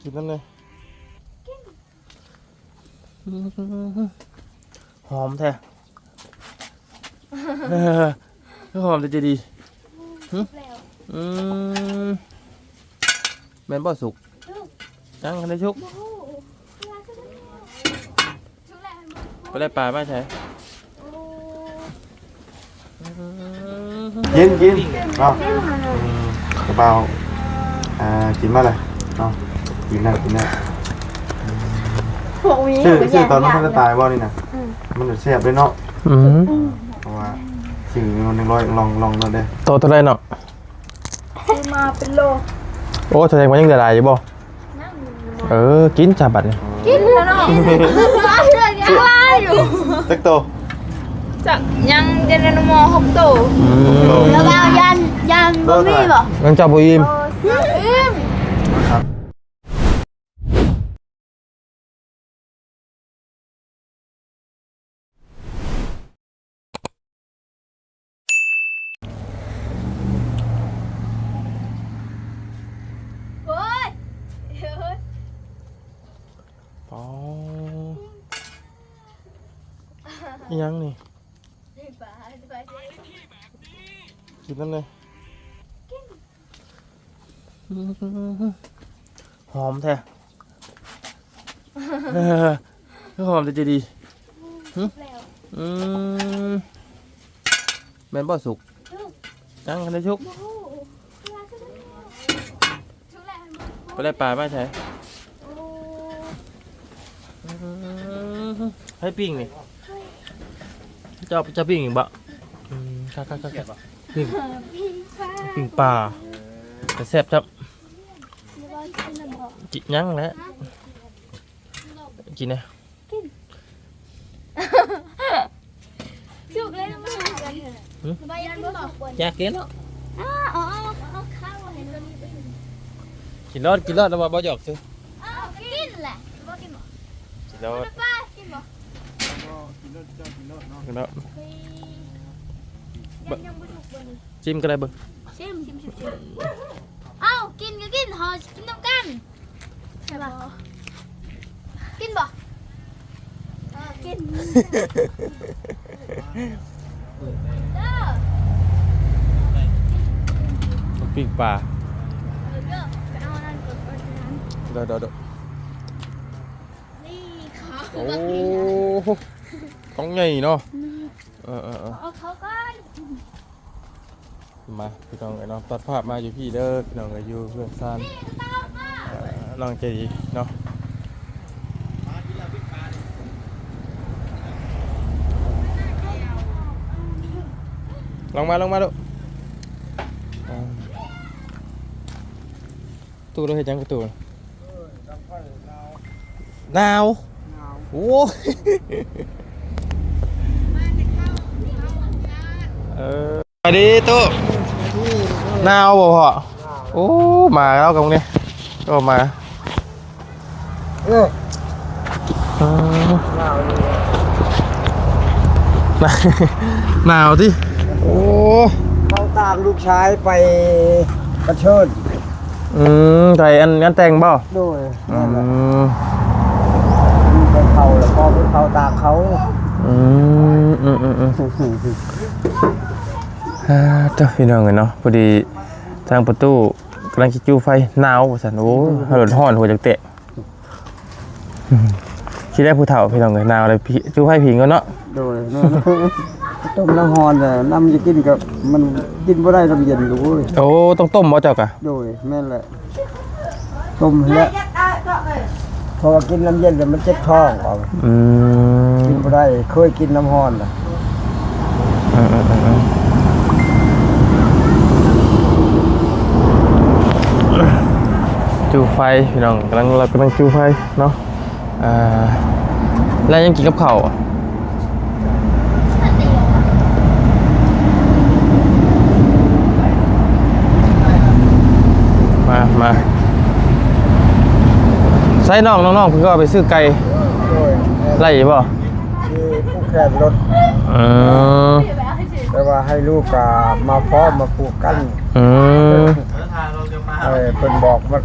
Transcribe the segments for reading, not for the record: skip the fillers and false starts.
กินนั่นเลยหอมแท้หอมจะดีแม่นบ่สุกยังทันได้ชุกไปได้ปลาไม่ใช่กินเนาะกระเป๋ากินมาเลยเนาะกินได้ชื่อตอนนั้นเขาจะตายว่านี่นะมันจะเสียบด้วยเนาะเพราะว่าสิ่งมัน100ลองนั่นเด้โตเท่าไรเนาะซื้อมาเป็นโลโอ้แสดงว่ายังจะลายอยู่บ่กินจ่าบัดเนี่ยกินแล้วเนาะยังลายอยู่จักโตจักยังเจนนมอ6โตแล้วก็ยันบ่มีบ่ยังจับบ่อิ่มยังนี่กินนั่นเลยหอมแท้หอมจะดีแม่นบ่สุกยังทันได้ชุกไปได้ปลาไม่ใช่ให้ปิ้งนี่จะปิ้งอีกบ่ปิ้งปลาแต่แซ่บจับกินยังแล้วกินนะอยากกินแล้วกินรอดแล้วบ่หยอกซื้อกินแหละกินรอดชิมกันเลยเบิ้งชิมเอ้ากินก็กินหอกินน้ำกันใช่ป่ะกินบ่กินปิ้งปลาเดี๋ยวนี่ค่ะโอ้ต้องใหญ่เนาะเอาเขาก่อนมาพี่น้องไอ้น้องตัดภาพมาอยู่พี่เด้อพี่น้องก็อยู่เพื่อนซานน้องใจดีเนาะลงมาดูตู้เราเห็นยังประตูหนาวโอ้สวัสดีตู้หนาวบ่พ่อโอ้มาแล้วกันนี่ก็มาหนาวที่โอ้เขาตามลูกชายไปกระเชิญใส่อันนั้นแต่งบ่ด้วยเป็นเขาแล้วพอเป็นเขาตากเขาเจ้าพี่น้องเนาะพอดีทางประตูกำลังคิดจูไฟหนาวสันโอ้ถนนห่อนหัวจักเตะคิดได้ผู้เฒ่าพี่น้องเลยหนาวเลยจูไฟผิงก็เนาะโดยต้มน้ำฮอนแต่น้ำจะกินกับมันกินไม่ได้น้ำเย็นรู้เลยโอ้ต้องต้มบ่เจ้ากะโดยแม่นแหละต้มแล้วพอกินน้ำเย็นแล้วมันเจ็บท้องเอากินไม่ได้เคยกินน้ำฮอนนะจูไฟพี่น้องเรากำลังจูไฟเนาะแล้วยังกินกับข้าวมาใส่น้องเพิ่งก็ไปซื้อไก่ไล่บ่ที่ผู้แข่งรถแต่ว่าให้ลูกมาพร้อมมาปลูกกันเป็นบอกมัน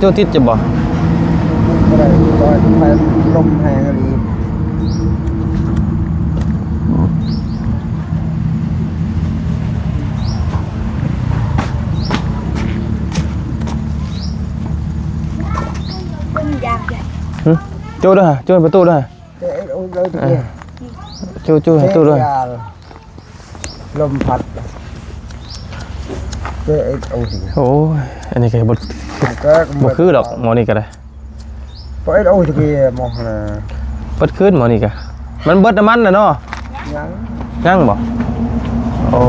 จุติดจะบ่ อะไรตอนไฟลมแหงอะไรเป็นยากใหญ่ จุด้วยจุประตูด้วย เจ๊โอ้ยเลยทีเดียว จุประตูด้วย ลมพัดเจ๊โอ้ย โอ้ยอันนี้ก็บ่ ก็ บ่คือดอกหมอนี่ก็ได้ เพราะไอ้โอ้ยทีเดียวมองนะ เบิดคืนหมอนี่ก็มันเบิดน้ำมันน่ะเนาะ ยัง ยังบ่โอ้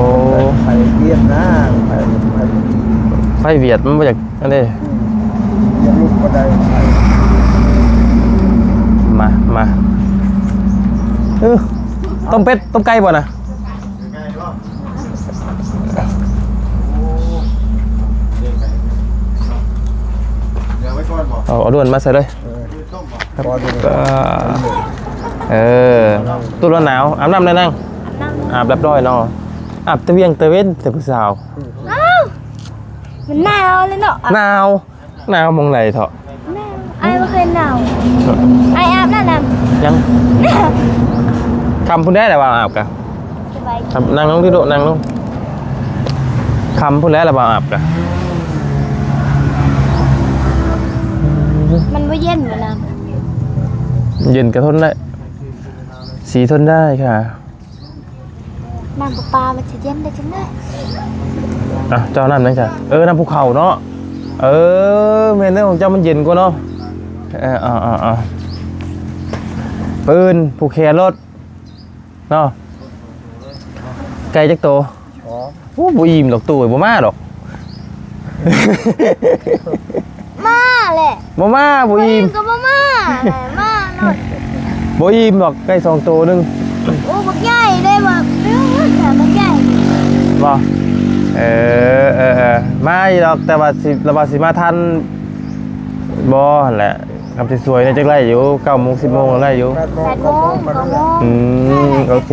ไปเวียดนะไป ไฟเวียดมันบ่อยากอันนี้ ยังลุกก็ได้ มาต้มเป็ดต้มไก่บ่น่ะ เดี๋ยวไว้ก่อนบอก เอาด่วนมาใส่เลย พอดู ตู้ร้อนหนาวอาบน้ำได้นั่งอาบเรียบร้อยเนาะอาบตะเวียงตะเว้นแต่ผู้สาว อ้าวมันหนาวเลยเนาะ หนาวมองไหนเถอะ หนาวไอ้ไม่เคยหนาวไอ้อาบน้ำ ยังคำพูดได้แต่ว่าอาบกะ สบาย นั่งลงที่โต๊ะนั่งลงคำพูดได้แต่ว่าอาบกะ มันไม่เย็นเหมือนน้ เย็นกระทนได้สีทนได้ค่ะ ำน้ำประปามันจะเย็นได้จังเลย อ่ะเจ้าน้ำนั่นจ้ะน้ำภูเขาเนาะเมนเรื่องของเจ้ามันเย็นกว่าเนาะปืนผูกแขนรถเนาะไก่จักโต อ๋อ โอ้บ่อิ่มดอกตู้บ่มาดอก มาแหละ บ่มาบ่อิ่ม ก็มามาหน่อย บ่อิ่มดอกไก่2ตัวนึง โอ้บักใหญ่ได้แบบแต่บักใหญ่ บ่มาอีดอกแต่ว่าสิมาทันบ่หั่นแหละคำสิสวยเนี่ยจักไล่อยู่9:00 น 10:00 นไล่อยู่ 8 โมง9 โมง โอเค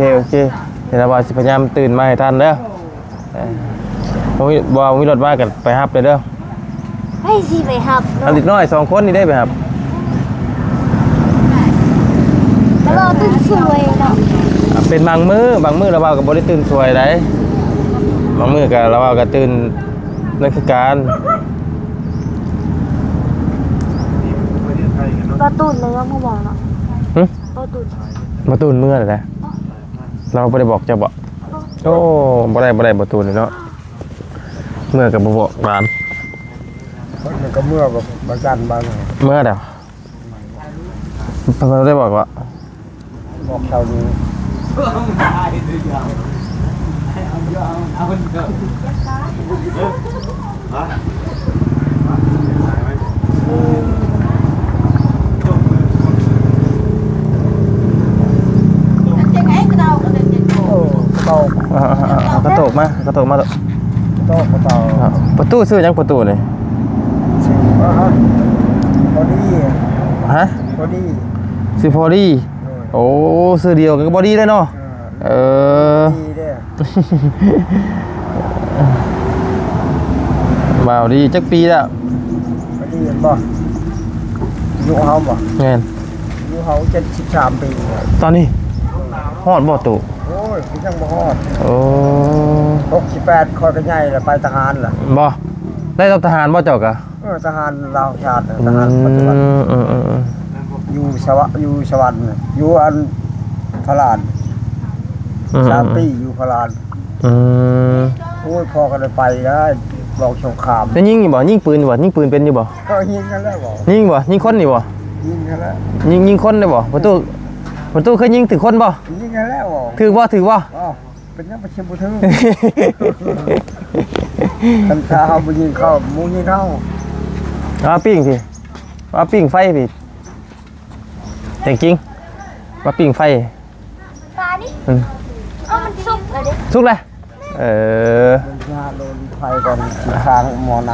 เดี๋ยวว่าสิพยายามตื่นมาให้ทันเด้อบ่มีรถมากันไปรับเลยเด้อ ให้สิไปหับ อันเด็กน้อย2คนนี่ได้ไปรับ แล้วเราตื่นสวยเนาะ เป็นบางมื้อเราเว้าก็บ่ได้ตื่นสวยได้บางมื้อก็เราเว้าก็ตื่นนั่นคือการ ก็ตื่นเลยว่าพ่อบอกเนาะ หึ ก็ตื่น มาตูนมื้อได้เราบ่ได้บอกเจ้าบ่โอ้บ่ได้บ่ตูนเนาะเมื่อก็บ่บอกร้าน มันก็เมื่อแบบบางกันบาง เมื่อเดี๋ยวเราได้บอกว่า บอกชาวดู โต๊ะ กระโตกมาเถอะ โต๊ะกระเป๋า ประตูซื้อยังประตูนี่ พอดี ฮะ พอดี ซื้อพอดีโอ้ซื้อเดียวกันก็บอดี้เลยเนาะเออ ดีเด้อ บ่าวดีจักปีแล้ว พอดีเห็นบ่อยู่เฮาบ่ เงิน อยู่เฮา73 ปี ตอนนี้ฮอดบ่ตู่ โอ้ยพี่ยังบ่ฮอด โอ้ 68คอยกันใหญ่แล้วไปทหารล่ะ บ่ได้รับทหารบ่เจ้ากะ ทหารลาวชาติทหารปัจจุบันอยู่สวรรค์อยู่อันพลาน3 ปีอยู่พลาน โอ้ยพอกันไปได้บอกสงคราม แล้วยิงอยู่บ่ยิงปืนอยู่บ่ยิงปืนเป็นอยู่บ่ ก็ยิงกันแล้วบอก ยิงบ่ยิงคนนี่บ่ ยิงกันแล้ว ยิงคนได้บ่ประตูเคยยิงถึงคนบ่ ยิงกันแล้วบอก ถือบ่ อ้าวเป็นยังประชิมบุทึงกันตาเขาไปยิงเข้ามูยิงเข้า ว่าปิ้งสิว่าปิ้งไฟพี่แต่จริงว่าปิ้งไฟ ตาดิเอามันสุกเลยดิ สุกเลยโดนชาโดนไฟก่อนสีทางหมอน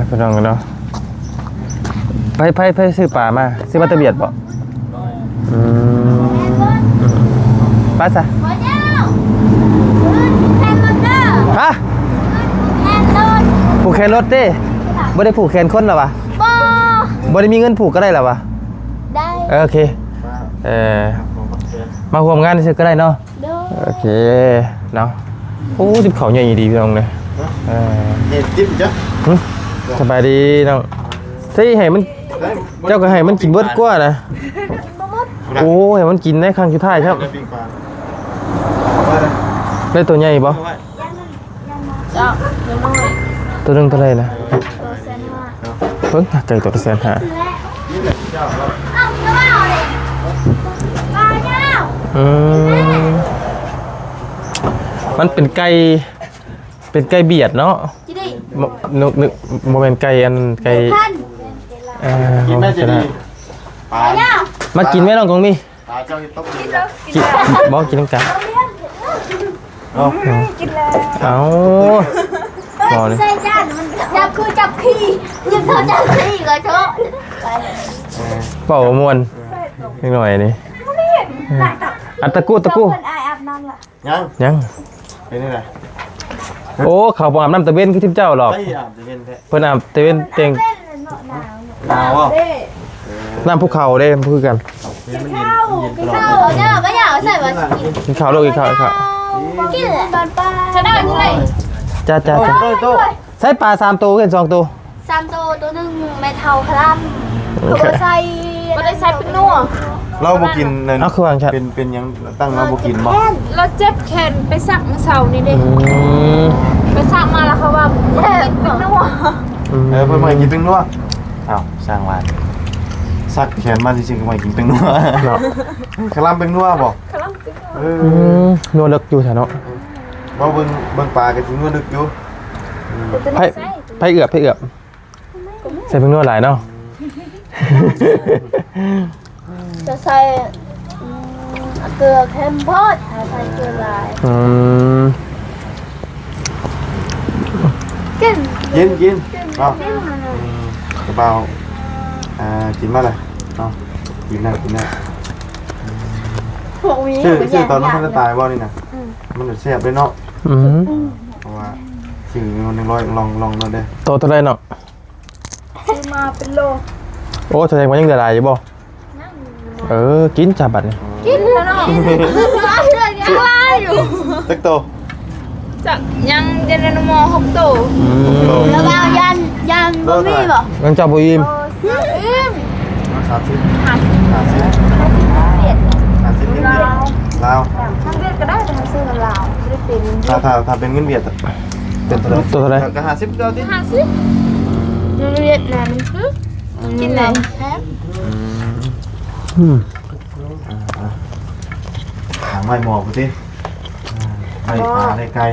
ไปลองกันเนาะไปซื้อป่ามาซื้อมาตะเบียดบ่ไปซะ พระเจ้าแทนมันเด้อ ฮะ แท นรถเด้บ่ได้ผูกแขนคนหรอวะ บ่ บ่ได้มีเงินผูกก็ได้หรอวะ ได้ โอเคมาร่วมงานซื่อก็ได้เนาะ เด้อ โอเคเนาะโอ้จิบเขาใหญ่ดีพี่น้องเลยเห็ดจิ๊บจ้ะ สบายดีน้องสิให้มันเจ้าก็ให้มันกินเบิดกว่านะโอ้ให้มันกินได้ครั้งสุดท้ายครับได้ตัวใหญ่บ่ จ้ายังน้อย ตัวหนึงเท่าไหร่นะ 1.5 เพิ่งไก่ตัวละ150,000 เอ้าจะมาเอาดิปลาเน่า มันเป็นไก่เบียดเนาะ จิดิ นึกโมเมนไก่อันไก่ พัน กินน่าจะดีปลา เน่า มากินไหมน้องกงมี ปลาเจ้าที่ต้มกิน กินบอกกินน้ำกัน เอา กินแล้ว เอาบอกเลย ใส่จานมันจับคือจับขี้ยังเขาจับขี้ก็เถอะไป เป่ามวนนิดหน่อยนี่อันตะกู้ คนอายอาบน้ำล่ะ ยัง ยัง เป็นนี่แหละ โอ้เขาบอกอาบน้ำตะเวนคือทิพเจ้าหรอก ไม่อาบจะเป็นแท้ เพิ่นอาบตะเวนเต็ง เล่นเลยเนาะหนาว หนาวอ่ะ น้ำภูเขาได้พูดกัน ข้าวกินข้าวเนี่ยไม่อยากใส่มากิน กินข้าวลูกกินข้าว กินเลยตอนป้าจะได้ยังไง จ้า โต้โต้ ใส่ปลา3 ตัวเห็น2 ตัว 3 ตัวหนึงแม่เทาคลั่มเขาบ่ใส่เป็นนัว เราบ่กินนั่น เอาคือวางชัด เป็นยังตั้งเราบ่กินบ่ เราเจ็บแขนไปสักเมื่อเช้านี่เด็ไปสักมาแล้วเขาว่าเป็นนัว เพิ่นมากินตึงนัวอ้าวสร้างบ้านซักแขนมาจริงๆก็มากินตึงนัวคลำเป็นนัวบ่เออ นัวเลิกอยู่แถวเนาะ บ่เบิ่งปลาก็สินัวดึกอยู่ ไผเอือบใส่เพิ่งนัวหลายเนาะ จะใส่เกลือเค็มพอดใส่เกลือลายกิน กินเอากระเป๋ากินมาเลยเอากินได้ พวกนี้ ชื่อตอนนั้นมันจะตายบ่นี่นะมันจะแซ่บด้วยเนาะเพราะว่าชื่อมัน100ลองนั่นเด้ โตเท่าไรเนาะ ซื้อมาเป็นโล โอ้แสดงว่ายังเหลือหลายอยู่บ่กินจับบัดนี่ กินแล้วเนาะยังลายอยู่ จักโต จากยังเจนนม6ตัว แล้วก็ยันบ่มีบ่ ยังจับบ่อิ่ม 30ลาว ทำเวียดก็ได้แต่ซื้อกับลาวไม่ได้เป็น ถ้าเป็นเงินเวียดเป็นเท่าไหร่ ตัวเท่าไร ก็50เจ้าติ เวียดนามกินไหน หางไม้หมอกพุ่นติไม้ปลาได้ไก่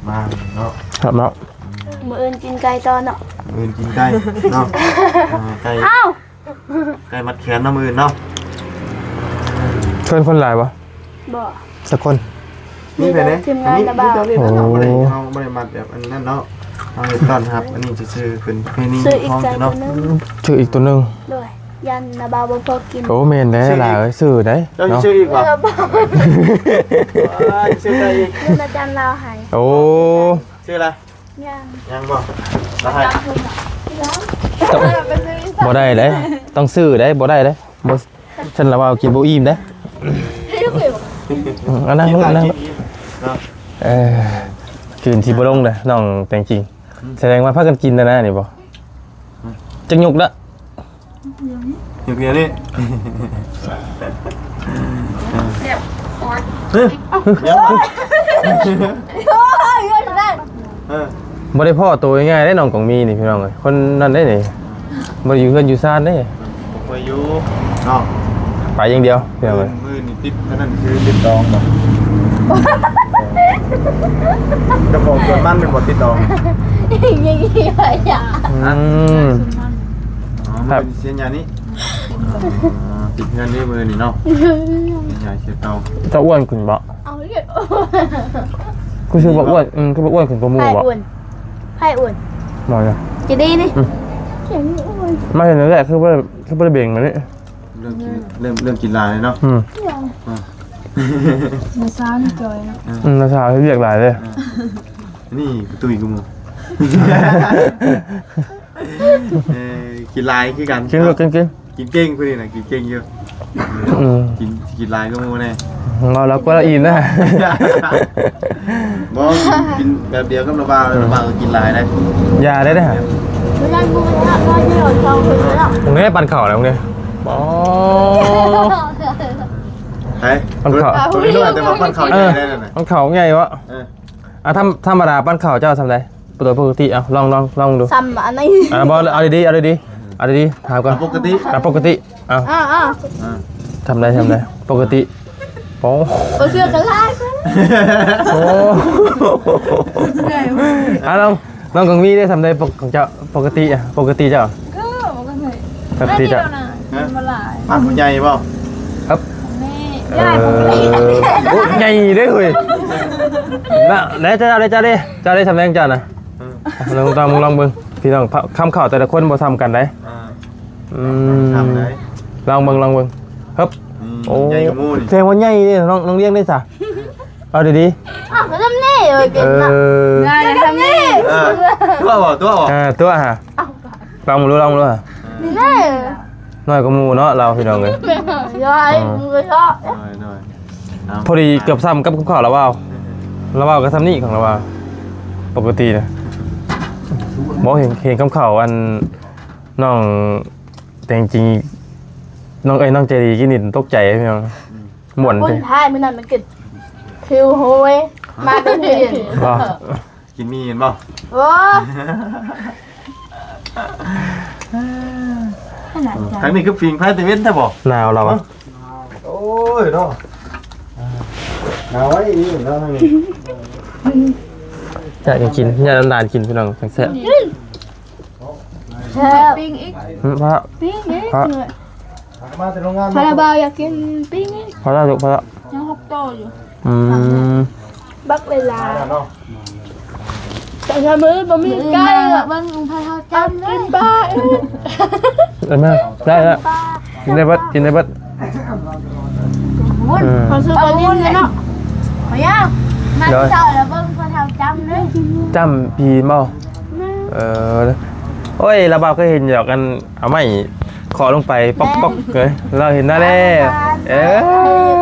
มาเนาะ ครับเนาะ มื้ออื่นกินไก่ตอนเนาะ อื่นกินไก่เนาะไก่ อ้าว ไก่มัดแขนน้ำอื่นเนาะ เชิญคนหลายบ่ บ่ สักคน นี่ไปไหน ทีมงานตะบ่าว เอาบ่ได้เอาบ่ได้มัดแบบอันนั้นเนาะเอาไปต้อนรับอันนี้ซื่อๆเป็นเพนี่ ซื้ออีก พร้อม ไก่ กัน ตัว เนาะ นึง ชื่ออีกตัวหนึง ด้วยยันนาบาวบ่พอกิน โอ้แม่นได้หลายซื้อได้ เจ้า เนาะ ชื่ออีกป่ะ บ่ ชื่ออะไรอีก เงินอาจารย์ลาวให้ โอ้ ชื่ออะไร ยัง ยังบ่ได้ บ่ได้เด้ต้องซื้อได้บ่ได้เด้บ่ฉันละว่ากินบ่อิ่มเด้อันนั้นเนาะคืนสิบ่ลงเด้น้องแต่งจริงแสดงว่าพากันกินแล้วนะนี่บ่จังยุกละ อยู่เพียนี่ยังบ่ โอ้ยเงินนั่น บ่ได้พ่อตัวง่ายๆได้น้องของมีนี่พี่น้องเอ้ยคนนั้นได้นี่บ่ได้อยู่เฮือนอยู่ซ่านเด้ ไปอยู่เนาะ ไปอย่างเดียวพี่น้องเอ้ย มือนี่ติดนั่นคือติดดองบ่จะบอกส่วนมันเป็นบ่ติดดอง อย่างงี้ไปอย่า ครับเสียญานี้ติดเงินนี่มือนี่เนาะใหญ่เสียเตา เจ้าอ้วนขึ้นบ่ เอาเรียก กูชื่อบ่อ้วนคือบ่อ้วนขึ้นกว่าหมู่ ไผ่ บ่ อุ่นไผ่อุ่น บ่จ้ะ จะดีนี่ มาเห็นแล้วแหละคือบ่ได้เบ่งมานี่ เริ่มกินลายเลยเนาะ มาซ้านี่จอยนะ ราคาเรียกหลายเลย นี่ประตูอีกกู กินลายคือกัน กินลูกกิน กินเก่งพอดีน่ะกินเก่งอยู่ อืม กินลายก็มูแน่ เราแล้วก็อิ่มนะ บ่กินแบบเดียวกับระบาก็กินลายได้ ยาได้ฮะ ไม่ได้กูไม่ได้ก็ไม่หลดเราเลยแล้ว ตรงนี้ปั่นเข่าแล้วตรงนี้อ๋อ เฮ้ยตัวนี้ด้วยแต่ว่าปั้นเขาใหญ่ได้น่ะ ปั่นเข่าไงวะอ่ะธรรมดาปั่นเข่าเจ้าทำไรปกติเอาลองดู ซ้ำอันนี้ บอลเอาดีๆถามก่อน ปกติ ปกติเอา ทำได้ปกติโอ้ ก็เชื่อกันไล่ โอ้อ่ะลองกังวีได้ทำได้ของเจ้าปกติเจ้า ก็มันก็เลย ปกติเจ้า มาหลาย ปั้นใหญ่เปล่า ครับ นี่ยายผมเลย โอ้ใหญ่ด้วยเฮ้ยแล้วเจ้าได้ทำได้เจ้านะลองเบิ่งพี่น้องคำข่าวแต่ละคนบ่ทำกันได้ ทำได้ ลองเบิ่งครับโอ้ ใหญ่กับมูนี่ แสดงว่าใหญ่ดิน้องเลี้ยงได้จ้ะเอาดี ก็ทำนี่เลย ๆ เก่งนะ ยายทำนี่ ตัวบ่ ตัวฮะลองดูฮะ นี่แน่ น้อยกว่าหมู่เนาะเราพี่น้องเลย ยายมึงก็ชอบ หน่อย พอดีเกือบซ้ำกับข้าวแล้วว่าก็ซ้ำนี่ของเราว่าปกตินะบอกเห็นคำข่าวอันน้องแต่จริงน้องเจดีกินนิดตกใจพี่น้องหม่วน คน เลย ไทยมันนั่นมันกินคิวโฮยมาเป็นเดือน ว่า กินมีเห็นเปล่า โอ้ ครั้งนี้คือฟิงไพ่ตะเวนถ้าบอก หนาวเราอะ โอ้ยเนาะหนาวไว้นี่เนาะทางนี้ อยากกินอยากน้ำตาลกินพี่น้องแซ่บ แซ่บ ปิ้งอีก พระ ปิ้งนี่ มาแต่โรงงาน คาราบาวอยากกินปิ้งนี่ พระลูกพระ ยังหกโตอยู่ บักเวลา เนาะ แต่ถ้ามือบะหมี่ไก่อะ มันพาเท่า กิ จำ น เลย บ้า ได้ไหมได้แล้วกินได้เบิด ขอซื้อตัวนี้เลยเนาะมาย่า มาเจ้าแล้วเบิ่งพาเท่าจำเลย จำพีเมาโอ้ยระบาก็เห็นหยอกกันเอาไม้ขอลงไปป๊อกเลยเราเห็นหน้าแล้ว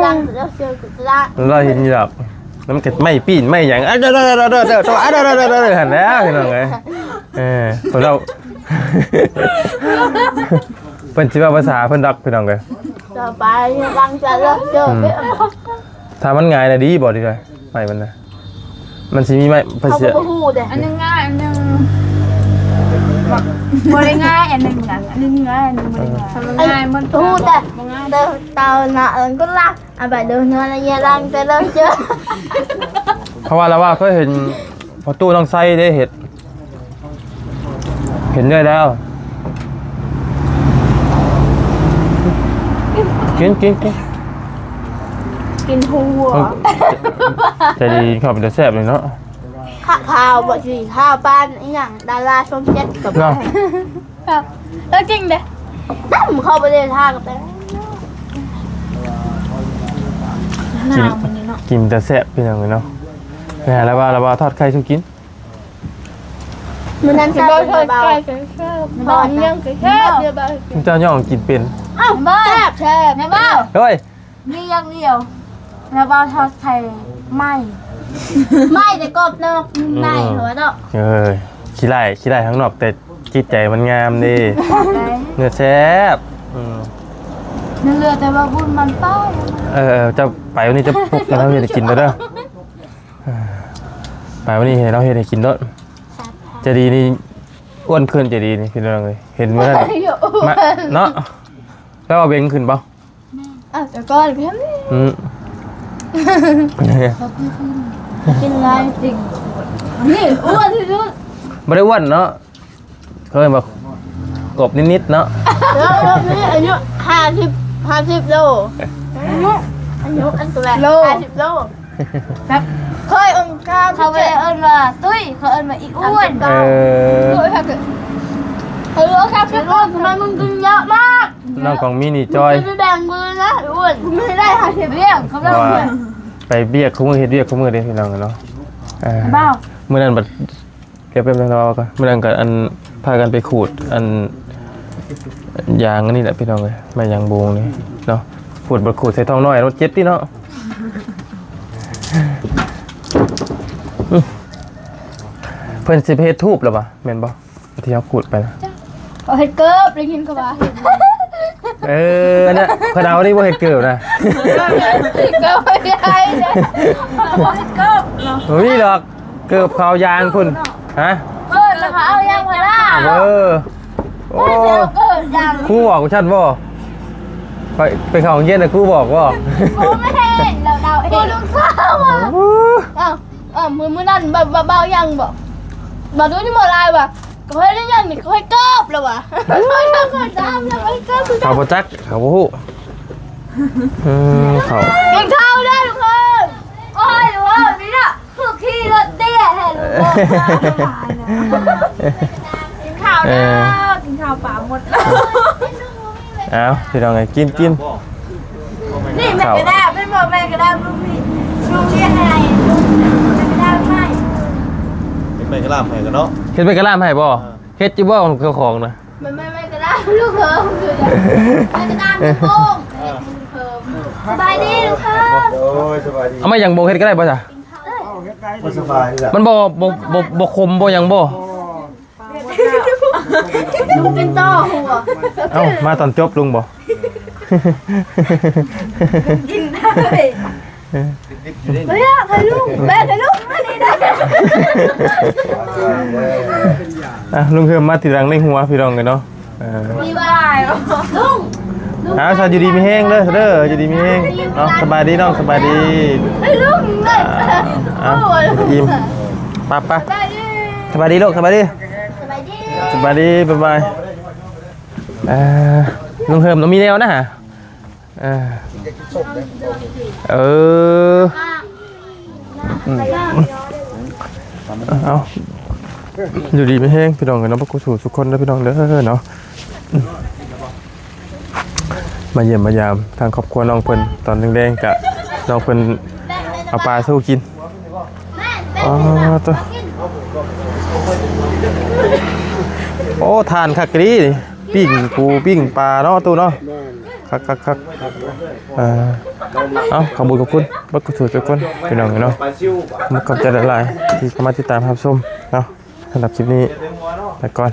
ดังเดี๋ยวเชื่อกุศล เราเห็นหยอกน้ำเก็ดไม่ปีนไม่อย่างเด้อหันแล้วพี่น้องเลยคนเราเป็นชื่อภาษาเพิ่นดักพี่น้องเลย ต่อไปดังจะเลิกเจอไป ถ้ามันง่ายนะดีบอกดีเลยไปมันนะมันสิมีไหมภา เขา ษา ก็พูดเลย อันนึงง่ายอันนึงบ่ได้ง่ายอันนึงนะอันนึงง่ายอันนึงบ่ได้ง่ายมันง่ายมัน พูดแต่เดินเตาหน้าก็รักอ่ะแบบเดินเนื้ออะไรเงี้ยดังจะเลิกเจอ เพราะว่าเราว่าก็เห็นพอตู้ต้องใส่ได้เห็นได้แล้วกิน กินหัว ใจดีขับเป็นแซ่บเลยเนาะ ข้าวบะหมี่ข้าวปั้นอีหยังดาราช่องเจ็ดกับ เนาะ แล้วจริงเด้ ตั้มเข้าไปเดินทางกับแต่ หนาวมันนี่เนาะ กินแต่แซ่บพี่น้องเลยเนาะแหมแล้วว่าทอดไข่ชุกิน มันนั่น สิ เศร้า บ่ เบา เคยตอนยังแค่เดียวบ่ เจ้าย่องกินเป็น อ้าวแซ่บแซ่บ แม่บ่าว เฮ้ย นี่อย่างเดียวแล้วบ่าวทอดไข่ไหม้ ไม่แต่กบเนาะในหัวเนาะ เอ้ยขี้ไล่ทั้งนอกแต่จิตใจมันงามดีเนื้อแซ่บ นั่นเหลือแต่ว่าบุญมันต้อย จะไปวันนี้จะปลุกแล้วเราเห็นกินแล้วเด้อไปวันนี้เห็นเราเห็นกินแล้วจะดีนี่อ้วนขึ้นจะดีนี่พี่น้องเลยเห็นเมื่อนั้นมาเนาะแล้วเอาเบงขึ้นเปล่า อ่ะแต่ก่อนเพิ่ม กินอะไรจริงนี่อ้วนที่สุด ไม่ได้อ้วนเนาะเคยมากกบนิดๆเนาะ แล้วนี่อายุ50โลอายุอันตัวแรก50โลแบบเคยองค์การ เขาไปเอิ้นว่าตุ้ยเขาเอิ้นว่าอีอ้วน รู้ครับอ้วนทำไมมึงกินเยอะมาก น้องของมินิจอย จะแบ่งมือนะอ้วนไม่ได้50เรียงเขา เพ เล่า ราะว่า เพื่อน ไปเบียกคู่มือเฮ็ดเบียกคู่มือเด้พี่น้องเนาะ บ้าว เมื่อนั้นบัดแก ดี๋ยวเป็นเราก่อนเมื่อนั้นกันอันพากันไปขูดอันยางอันนี้แหละพี่น้องเลยไม่ยางบูงนี่เนาะขูดบดขูดใส่ทองน้อยรถเจ็บที่เนาะเพิ่นสิเพชรทูบหรอปะแม่นบ่ที่เขาขูดไปนะ เอาเห็ดเกิบได้ยินเขาว่า เนี่ยคนเอานี่ว่าเห็ดเกิดนะ ก็ไม่ได้เนี่ย ก็ โอ้ยดอกเกิดเผายางคุณฮะ แล้วเขาเอายังมาล่ะ โอ้ เกิดยัง ครูบอกฉันบ่ไปเข้าห้องเย็นนะครูบอกว่า กูไม่เห็นเราเดาเองลูกสาวอ่ะมือนั่นแบบเบายังบอกดูนี่หมดลายว่ะก็ให้ได้ยังนี่ก็ให้เกิบแล้วว่ะก็ดำแล้วให้เกิบ เขาบ่จักเขาบ่ฮู้เขา กินข้าวได้ทุกคนโอ้ยหรือว่านี่น่ะคือขี่รถเตี้ยแทนลูก กินข้าวแล้วกินข้าวป่าหมดแล้ว เอาพี่น้องไงกิน นี่แม่กระดาษไม่บอกแม่กระดาษลูกพี่ลูกเรียกอะไรลูกแม่กระดาษไม่ เป็นไปกระลาบให้กันเนาะ เฮ็ดไปกระลามให้บ่เฮ็ดจิบ่ของเจ้าของนะ ไม่กระดาษลูกเพิ่มคือแม่กระดาษลูกโป่งสบายดีลูกค่ะ โอ้ยสบายดี เอามาอย่างบ่เฮ็ดก็ได้บ่จ้ะ บ่สบายดีล่ะ มันบ่คมบ่หยังบ่ ลูกเป็นต่อหัว เอ้ามาตอนจบลุงบ่ กินได้ไม่อยากให้ลูกแม่ให้ลูกไม่ได้ ลุงเพิ่มมาทีหลังในหัวพี่น้องกันเนาะ มีบายลุง สวัสดีมีแห้งเด้ออยู่ดีมีแห้งเนาะสบายดีน้องสบายดี ให้ลูกเลย ยิ้มป้า ได้ดิ สบายดีลูกสบายดี สบายดี สบายดีบ๊ายบายลุงเพิ่มต้องมีแนวนะฮะเอาอยู่ดีไม่แห้งพี่น้องกันเนาะพวกกูสู่ทุกคนนะพี่น้องเด้อเนาะมาเยี่ยมมายามทางครอบครัวน้องเพิ่นตอนแดงๆกะน้องเพิ่นเอาปลาสู้กินอ๋อตัวโอ้ทานคักกรีปิ้งปูปิ้งปลาเนาะตู้เนาะคักเอาขอบคุณบักกุศลทุกคนพี่น้องเนาะมุกขอบใจหลายๆที่เข้ามาติดตามรับชมเนาะสำหรับคลิปนี้ไปก่อน